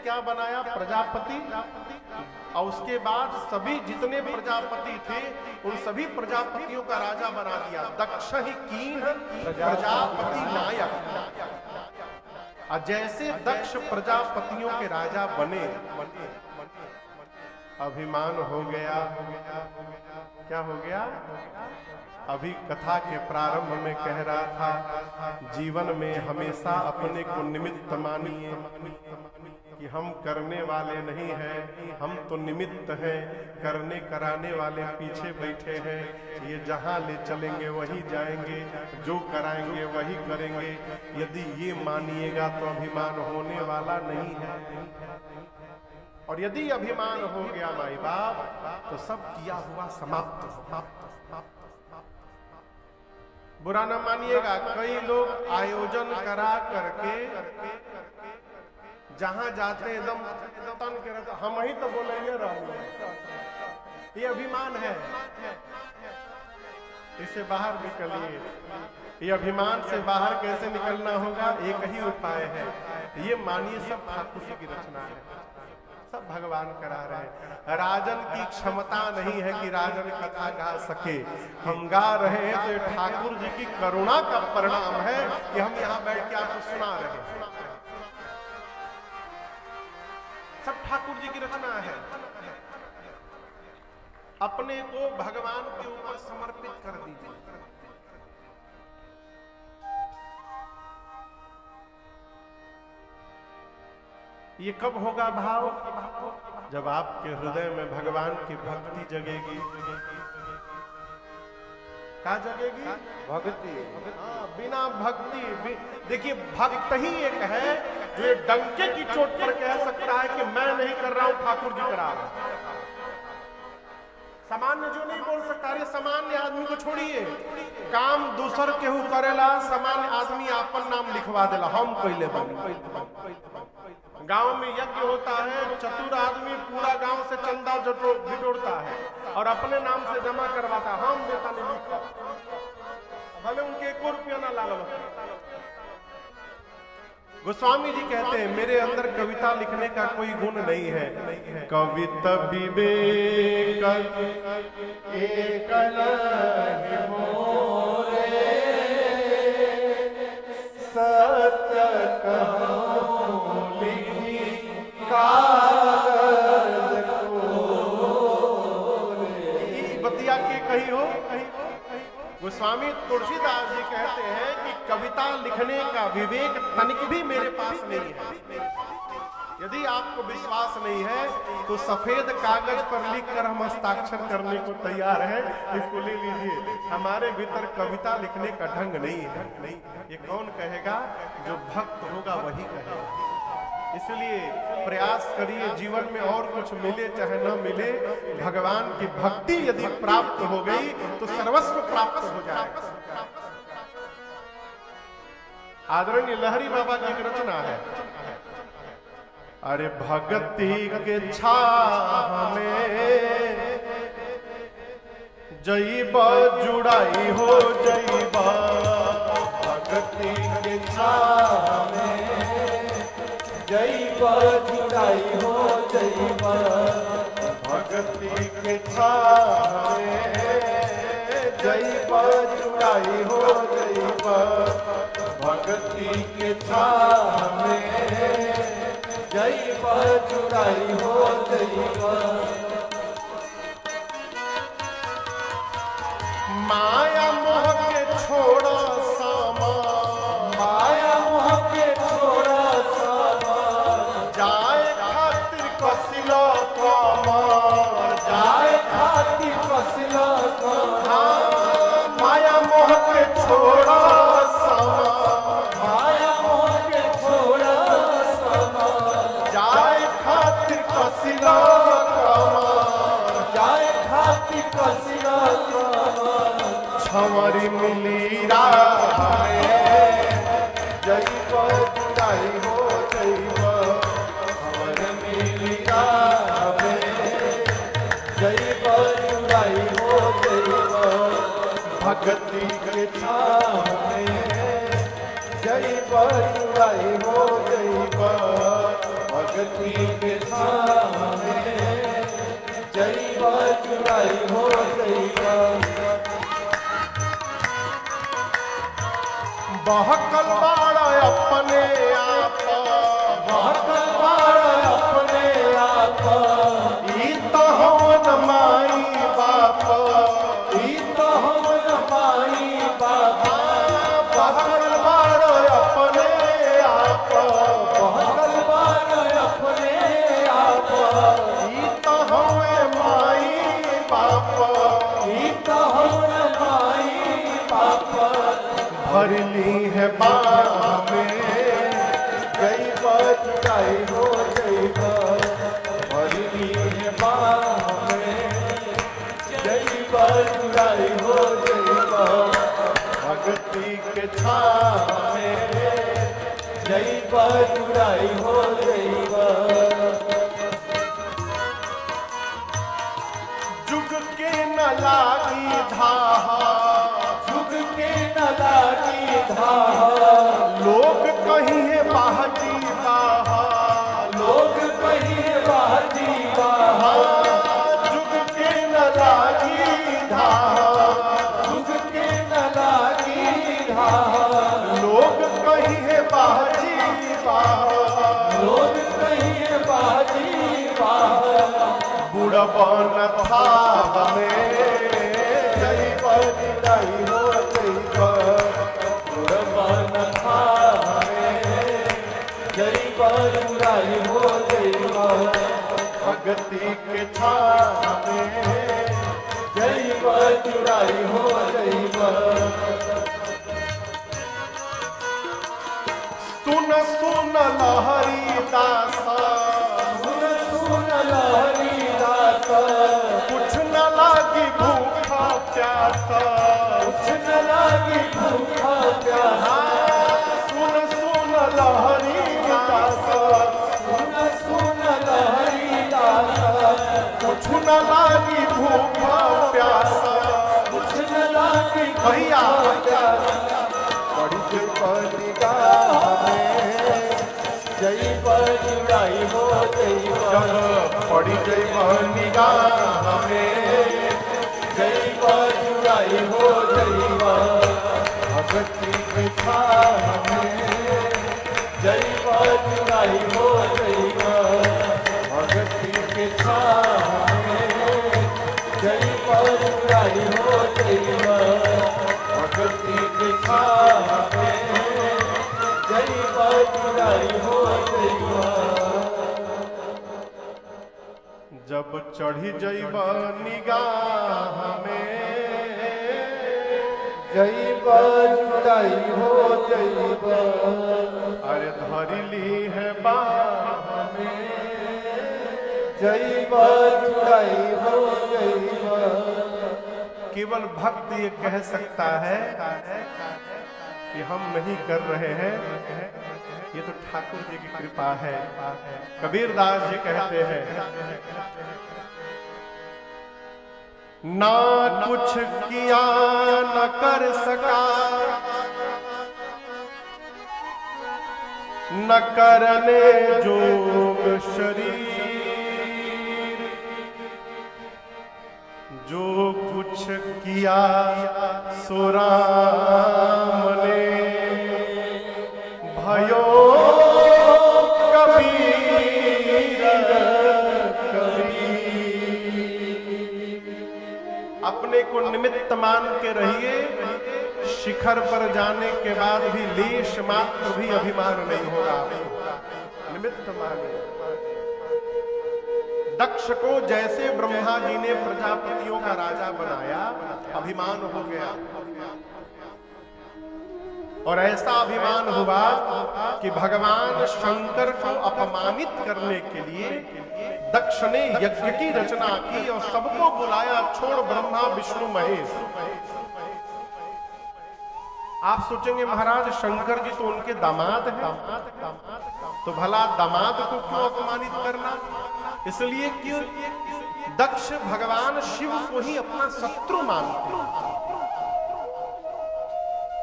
क्या बनाया? प्रजापति। और उसके बाद सभी जितने प्रजापति थे उन सभी प्रजापतियों का राजा बना दिया। दक्ष ही कीन प्रजापति नायक। और जैसे दक्ष प्रजापतियों के राजा बने, अभिमान हो गया। क्या हो गया? अभी कथा के प्रारंभ में कह रहा था, जीवन में हमेशा अपने को निमित्त मानिए कि हम करने वाले नहीं हैं, हम तो निमित्त हैं, करने कराने वाले पीछे बैठे हैं। ये जहां ले चलेंगे वही जाएंगे, जो कराएंगे वही करेंगे। यदि ये मानिएगा तो अभिमान होने वाला नहीं है। और यदि अभिमान हो गया माई बाप तो सब किया हुआ समाप्त। बुरा न मानिएगा, कई लोग आयोजन करा करके जहां जाते एकदम तन के रहते, हम ही तो बोलेंगे रहूंगे। ये अभिमान है, इससे बाहर निकलिए। ये अभिमान से बाहर कैसे निकलना होगा? एक ही उपाय है, ये मानिए सब ठाकुर जी की रचना है, सब भगवान करा रहे हैं। राजन की क्षमता नहीं है कि राजन कथा गा सके, हम गा रहे हैं तो ये ठाकुर जी की करुणा का परिणाम है कि हम यहाँ बैठ के आपको सुना रहे हैं। सब ठाकुर जी की रचना है। अपने को भगवान के ऊपर समर्पित कर दीजिए। ये कब होगा भाव? जब आपके हृदय में भगवान की भक्ति जगेगी। क्या जगेगी? भक्ति। बिना भक्ति, देखिए भक्त ही एक है जो ये डंके की चोट पर कह सकता है कि मैं नहीं कर रहा हूं, ठाकुर जी करा रहे हैं। सामान्य जो नहीं बोल सकता। अरे सामान्य आदमी को छोड़िए, काम दूसर केहू करेला, सामान्य आदमी आपन नाम लिखवा देला, हम पहले बने। गांव में यज्ञ होता है, चतुर आदमी पूरा गांव से चंदा बिटोरता है और अपने नाम से जमा करवाता, हम देता नहीं लिखता, भले उनके 1 रुपया ना लागल। गोस्वामी जी कहते हैं, मेरे अंदर कविता लिखने का कोई गुण नहीं है। कविता विवेक एक नहीं मोरे, सत्य कहो लिखी कागज कोरे। बतिया के कही हो। गोस्वामी तुलसीदास जी कहते हैं कि कविता लिखने का विवेक तनिक भी मेरे पास नहीं है। यदि आपको विश्वास नहीं है तो सफेद कागज पर लिखकर हम हस्ताक्षर करने को तैयार हैं, इसको ले लीजिए। हमारे भीतर कविता लिखने का ढंग नहीं है। ये कौन कहेगा? जो भक्त होगा वही कहेगा। इसलिए प्रयास करिए, जीवन में और कुछ मिले चाहे न मिले, भगवान की भक्ति यदि प्राप्त हो गई तो सर्वस्व प्राप्त हो जाएगा। आदरणीय लहरी बाबा की एक रचना है, अरे भक्ति के छाह में जईबा जुड़ाई हो जईबा, भक्ति के छाह में जईबा जुड़ाई हो जईबा, भक्ति के छाह में जईबा जुड़ाई हो जईबा, भक्ति के छाह में जईबा जुड़ाई हो जईबा। माया मोह के छोड़ा सामा, माया मोह के छोड़ा सामा, जाए खातिर कसिला कमार, जाए खातिर कसिला कमार। माया मोह के छोड़ा सामा, माया मोह के छोड़ा सामा, जाए खातिर कसिला कमार, जाए खातिर कसिला कमार। छवरी मिली राहे जईबा जुड़ाई हो जईबा, छवरी मिली राहे जईबा जुड़ाई हो जईबा, भक्ति के छाह में जईबा जुड़ाई हो जईबा, भक्ति के सामने जय चुराई हो जईबा। बहकल बाड़ा अपने आप, बहकल बाड़ा अपने आप, ई तो हवन माई बाप, ई तो हवन माई बाप। बहकल बाड़ा अपने आप, बहकल बाड़ा अपने आप, ई तो हवे माई बाप, ई तो हवन माई बाप। भरली है बाह में जईबा चुराई हो जईबा। भरली है बाह में जईबा चुराई हो जईबा। भक्ति के छाव में जईबा चुराई हो जईबा। जुग के न लागी धाहा, जुग के न लागी धाहा, लोग कहीं है बाहजी बाहा, लोग कहीं बाजी बाहा। जुग के न लागी धाहा, जुग के न लागी धाहा, लोग कहीं है बाहजी बाहा, लोग कहीं बाजी बाहा। बुढ़बन था हमें जईबा चुराई हो जईबा। बुढ़बन था हमें जईबा चुराई हो जईबा। भक्ति के छाव में जईबा चुराई हो जईबा। सुन सुन लहरी दासा, सुन सुन लहरी दास, कुछ न लागी भूखा प्यासा, कुछ न लागी भूखा प्यासा। सुन सुन लहरी दासा, सुन सुन लहरी दास, कुछ न लागी भूखा प्यासा। कुछ न लागी भैया प्यासा। बड़ी निगाह में जईबा चुराई हो जईबा। जब पड़ी गई निगाह में जईबा चुराई हो जईबा। भक्ति के छाव में जईबा चुराई हो जईबा। भक्ति के छाव में जईबा चुराई हो जईबा। भक्ति के छाव में जईबा चुराई हो जईबा। जब चढ़ी जैब निगाह में जईबा चुराई हो जईबा। अरे धरिली है बाह में जईबा चुराई हो जईबा। केवल भक्त ये कह सकता है कि हम नहीं कर रहे हैं, ये तो ठाकुर जी की कृपा है। कबीरदास जी कहते हैं, ना कुछ किया न कर सका, न करने जोग शरीर, जो कुछ किया सो राम ने भयो कबीर कबीर। अपने को निमित्त मान के रहिए, शिखर पर जाने के बाद भी लेश मात्र भी अभिमान नहीं होगा। निमित्त मानिए। दक्ष को जैसे ब्रह्मा जी ने प्रजापतियों का राजा बनाया, अभिमान हो गया, और ऐसा अभिमान हुआ कि भगवान शंकर को अपमानित करने के लिए दक्ष ने यज्ञ की रचना की और सबको बुलाया, छोड़ ब्रह्मा विष्णु महेश। आप सोचेंगे महाराज शंकर जी तो उनके दामाद हैं, तो भला दामाद को क्यों अपमानित करना? इसलिए कि दक्ष भगवान शिव को ही अपना शत्रु मानते।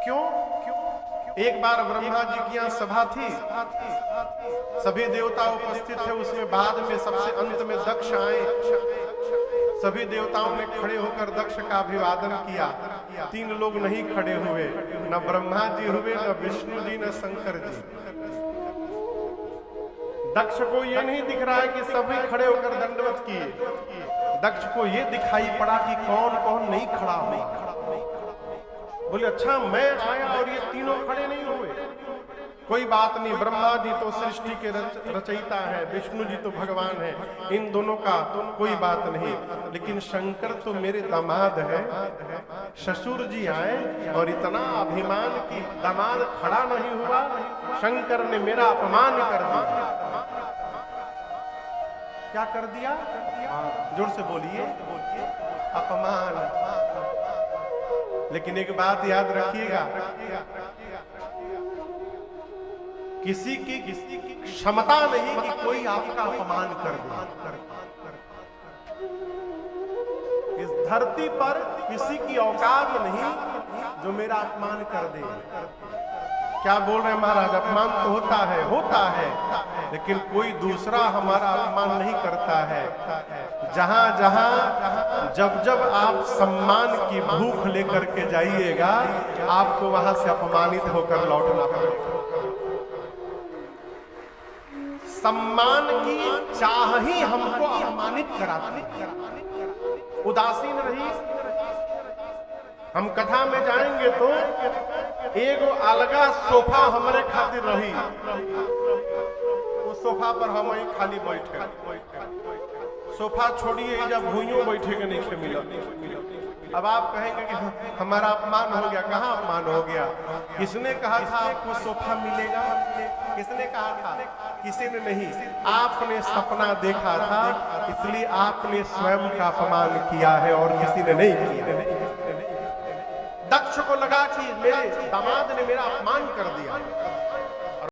क्यों? एक बार ब्रह्मा जी की यहाँ सभा थी, सभी देवता उपस्थित थे। उसमें बाद में सबसे अंत में दक्ष आए। सभी देवताओं ने खड़े होकर दक्ष का अभिवादन किया। 3 लोग नहीं खड़े हुए, न ब्रह्मा जी हुए, न विष्णु जी, न शंकर जी। दक्ष को ये नहीं दिख रहा है कि सभी खड़े होकर दंडवत किए। दक्ष को ये दिखाई पड़ा कि कौन कौन नहीं खड़ा हुआ। बोले अच्छा मैं आया और ये तीनों खड़े नहीं हुए। कोई बात नहीं, ब्रह्मा जी तो सृष्टि के रचयिता है, विष्णु जी तो भगवान है, इन दोनों का कोई बात नहीं। लेकिन शंकर तो मेरे दामाद है। ससुर जी आए और इतना अभिमान कि दामाद खड़ा नहीं हुआ, शंकर ने मेरा अपमान कर दिया। क्या कर दिया? जोर से बोलिए, अपमान। लेकिन एक बात याद रखिएगा, किसी की क्षमता नहीं कि कोई आपका अपमान कर दे। इस धरती पर किसी की औकात नहीं जो मेरा अपमान कर दे। क्या बोल रहे हैं महाराज? अपमान तो होता है, लेकिन कोई दूसरा हमारा अपमान नहीं करता है। जहां जहां जब जब आप सम्मान की भूख लेकर के जाइएगा, आपको वहां से अपमानित होकर लौटना पड़ेगा। सम्मान की चाह ही हमको अपमानित कराती है। उदासीन रही। हम कथा में जाएंगे तो एगो अलगा सोफा हमारे खातिर रही, उस सोफा पर हम ही खाली बैठे। सोफा छोड़िए, जब भूइयों बैठे के नहीं मिला। अब आप कहेंगे कि हमारा अपमान हो गया। कहाँ अपमान हो गया? किसने कहा था आपको सोफा मिलेगा? किसने कहा था? किसी ने नहीं। आपने सपना देखा था, इसलिए आपने स्वयं का अपमान किया है और किसी ने नहीं किया। दक्ष को लगा कि मेरे दामाद ने मेरा अपमान कर दिया।